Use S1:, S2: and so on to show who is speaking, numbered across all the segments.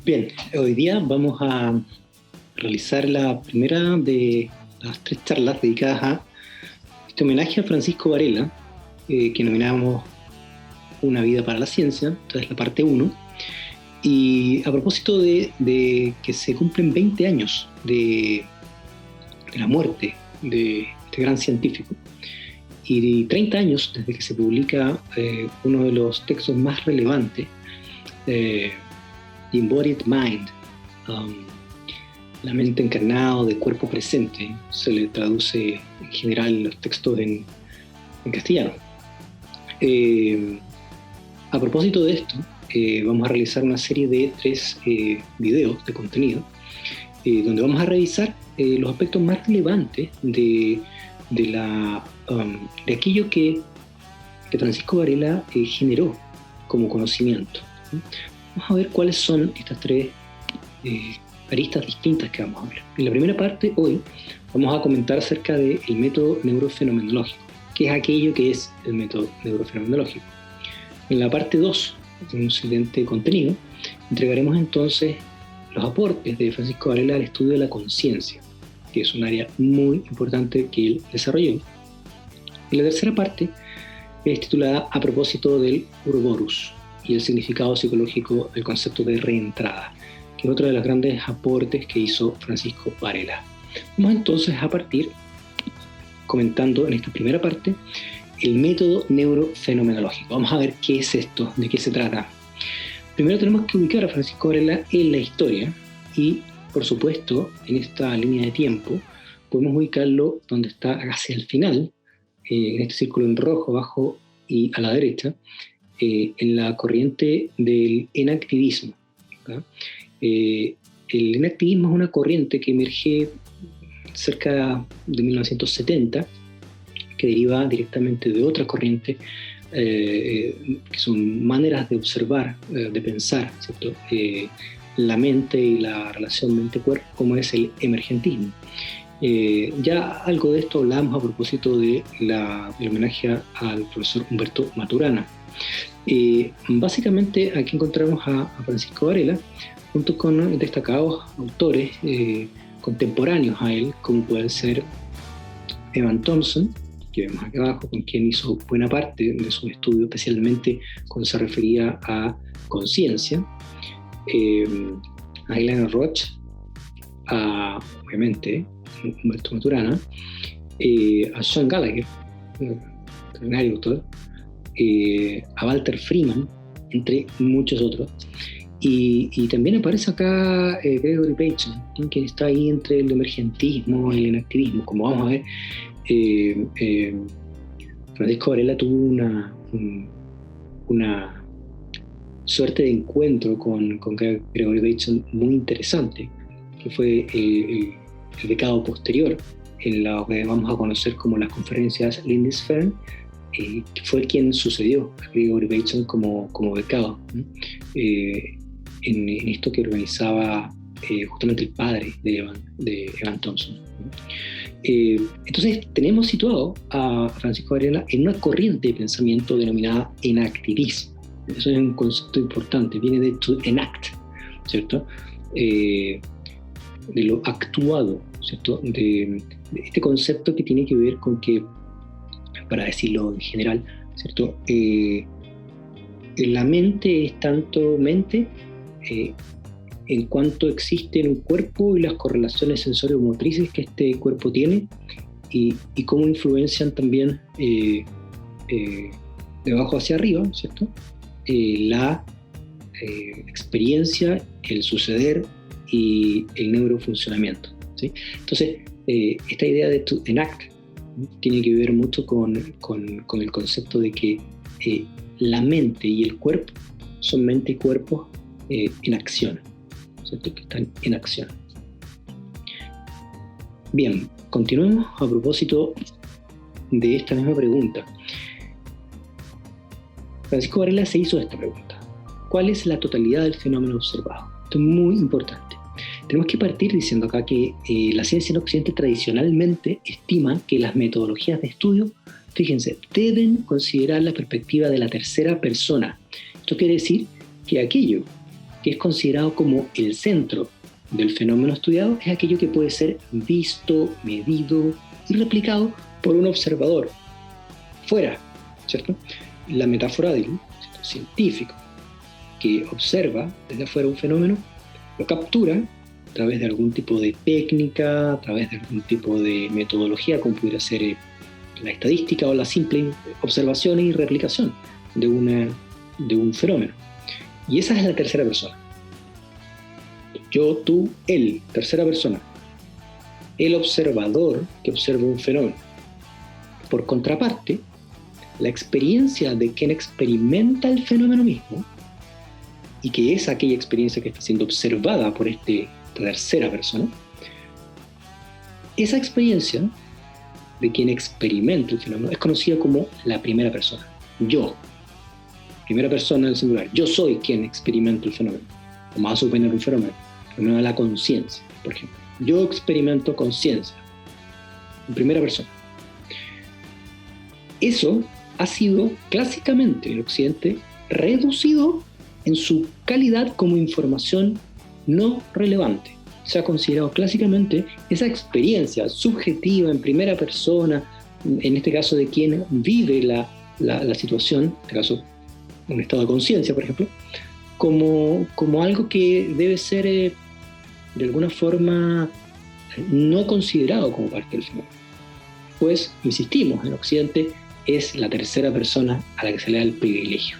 S1: Bien, hoy día vamos a realizar la primera de las 3 charlas dedicadas a este homenaje a Francisco Varela, que nominamos Una vida para la ciencia, entonces la parte 1. Y a propósito de que se cumplen 20 años de la muerte de este gran científico, y 30 años desde que se publica uno de los textos más relevantes, The Embodied Mind, la mente encarnada de cuerpo presente, se le traduce en general los textos en castellano. A propósito de esto, vamos a realizar una serie de 3 videos de contenido, donde vamos a revisar los aspectos más relevantes de aquello que Francisco Varela generó como conocimiento. Vamos a ver cuáles son estas 3 aristas distintas que vamos a ver. En la primera parte, hoy, vamos a comentar acerca del método neurofenomenológico, que es aquello que es el método neurofenomenológico. En la parte 2, en un siguiente contenido, entregaremos entonces los aportes de Francisco Varela al estudio de la conciencia, que es un área muy importante que él desarrolló. Y la tercera parte es titulada A propósito del Ouroboros y el significado psicológico del concepto de reentrada, que es otro de los grandes aportes que hizo Francisco Varela. Vamos entonces a partir comentando en esta primera parte el método neurofenomenológico. Vamos a ver qué es esto, de qué se trata. Primero tenemos que ubicar a Francisco Varela en la historia y, por supuesto, en esta línea de tiempo podemos ubicarlo donde está hacia el final, en este círculo en rojo abajo y a la derecha, en la corriente del enactivismo. El enactivismo es una corriente que emerge cerca de 1970, que deriva directamente de otra corriente, que son maneras de observar, de pensar, ¿cierto? La mente y la relación mente-cuerpo, como es el emergentismo. Ya algo de esto hablamos a propósito del homenaje al profesor Humberto Maturana. Básicamente aquí encontramos a Francisco Varela junto con destacados autores contemporáneos a él, como puede ser Evan Thompson, que vemos aquí abajo, con quien hizo buena parte de su estudio, especialmente cuando se refería a conciencia, a Elena Roch, obviamente Humberto Maturana, a Sean Gallagher, veterinario doctor, a Walter Freeman, entre muchos otros. Y también aparece acá Gregory Bateson, quien está ahí entre el emergentismo y el enactivismo. Como vamos a ver, Francisco Varela tuvo una suerte de encuentro con Gregory Bateson muy interesante, que fue el decado posterior en lo que vamos a conocer como las conferencias Lindisfarne, que fue quien sucedió a Gregory Bateson como becado, en esto que organizaba justamente el padre de Evan Thompson. Entonces tenemos situado a Francisco Varela en una corriente de pensamiento denominada enactivismo. Eso es un concepto importante, viene de to enact, ¿cierto? De lo actuado, ¿cierto? De este concepto que tiene que ver con que, para decirlo en general, ¿cierto? La mente es tanto mente en cuanto existe en un cuerpo y las correlaciones sensorio-motrices que este cuerpo tiene y cómo influencian también de abajo hacia arriba, ¿cierto? La experiencia, el suceder y el neurofuncionamiento, ¿sí? Entonces, esta idea de to enact tiene que ver mucho con el concepto de que la mente y el cuerpo son mente y cuerpo en acción, ¿cierto? Que están en acción. Bien, continuemos a propósito de esta misma pregunta. Francisco Varela se hizo esta pregunta: ¿cuál es la totalidad del fenómeno observado? Esto es muy importante. Tenemos que partir diciendo acá que la ciencia en Occidente tradicionalmente estima que las metodologías de estudio, fíjense, deben considerar la perspectiva de la tercera persona. Esto quiere decir que aquello que es considerado como el centro del fenómeno estudiado, es aquello que puede ser visto, medido y replicado por un observador fuera, ¿cierto? La metáfora del científico que observa desde afuera un fenómeno, lo captura a través de algún tipo de técnica, a través de algún tipo de metodología, como pudiera ser la estadística o la simple observación y replicación de un fenómeno. Y esa es la tercera persona. Yo, tú, él, tercera persona. El observador que observa un fenómeno. Por contraparte, la experiencia de quien experimenta el fenómeno mismo, y que es aquella experiencia que está siendo observada por esta tercera persona, esa experiencia de quien experimenta el fenómeno es conocida como la primera persona. Yo, primera persona en singular, yo soy quien experimenta el fenómeno. Vamos a suponer un fenómeno de la conciencia, por ejemplo. Yo experimento conciencia en primera persona. Eso ha sido clásicamente en Occidente reducido en su calidad como información no relevante. Se ha considerado clásicamente esa experiencia subjetiva en primera persona, en este caso de quien vive la situación, en este caso un estado de conciencia, por ejemplo, como algo que debe ser de alguna forma no considerado como parte del fenómeno. Pues, insistimos, en Occidente es la tercera persona a la que se le da el privilegio.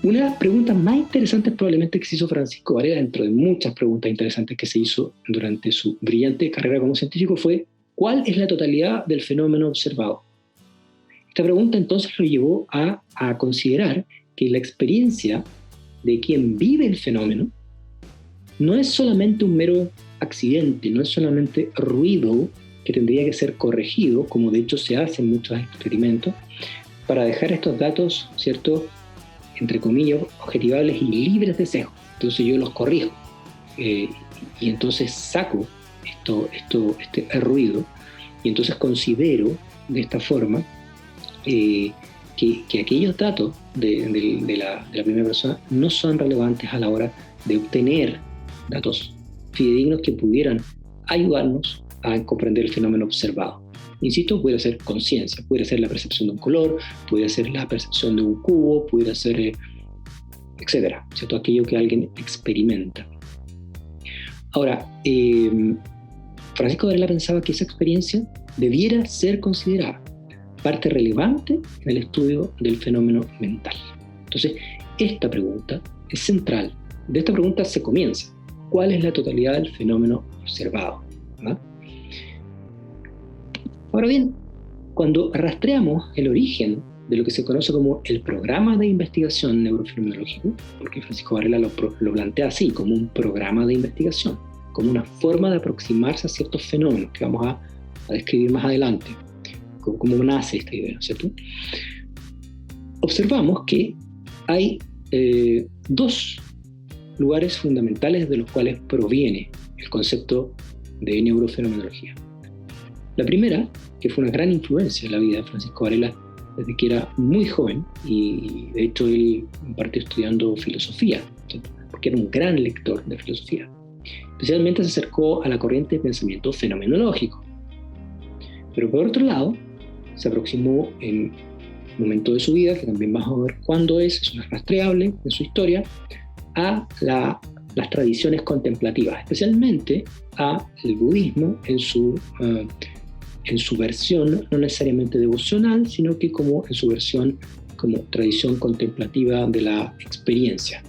S1: Una de las preguntas más interesantes probablemente que se hizo Francisco Varela, dentro de muchas preguntas interesantes que se hizo durante su brillante carrera como científico, fue ¿cuál es la totalidad del fenómeno observado? Esta pregunta entonces lo llevó a considerar que la experiencia de quien vive el fenómeno no es solamente un mero accidente, no es solamente ruido que tendría que ser corregido, como de hecho se hace en muchos experimentos, para dejar estos datos, ¿cierto?, entre comillas, objetivables y libres de sesgo. Entonces yo los corrijo y entonces saco este ruido y entonces considero de esta forma que aquellos datos de la primera persona no son relevantes a la hora de obtener datos fidedignos que pudieran ayudarnos a comprender el fenómeno observado. Insisto, pudiera ser conciencia, pudiera ser la percepción de un color, pudiera ser la percepción de un cubo, pudiera ser, etcétera, ¿cierto? Aquello que alguien experimenta. Ahora, Francisco Varela pensaba que esa experiencia debiera ser considerada parte relevante en el estudio del fenómeno mental. Entonces, esta pregunta es central. De esta pregunta se comienza. ¿Cuál es la totalidad del fenómeno observado? ¿Verdad? Ahora bien, cuando rastreamos el origen de lo que se conoce como el programa de investigación neurofenomenológico, porque Francisco Varela lo plantea así, como un programa de investigación, como una forma de aproximarse a ciertos fenómenos que vamos a describir más adelante, cómo nace esta idea, ¿cierto? Observamos que hay dos lugares fundamentales de los cuales proviene el concepto de neurofenomenología. La primera, que fue una gran influencia en la vida de Francisco Varela desde que era muy joven, y de hecho él partió estudiando filosofía, ¿cierto?, porque era un gran lector de filosofía. Especialmente se acercó a la corriente de pensamiento fenomenológico. Pero por otro lado, se aproximó en un momento de su vida, que también vamos a ver cuándo es, eso es rastreable en su historia, a las tradiciones contemplativas, especialmente al budismo en su versión no necesariamente devocional, sino que como en su versión como tradición contemplativa de la experiencia.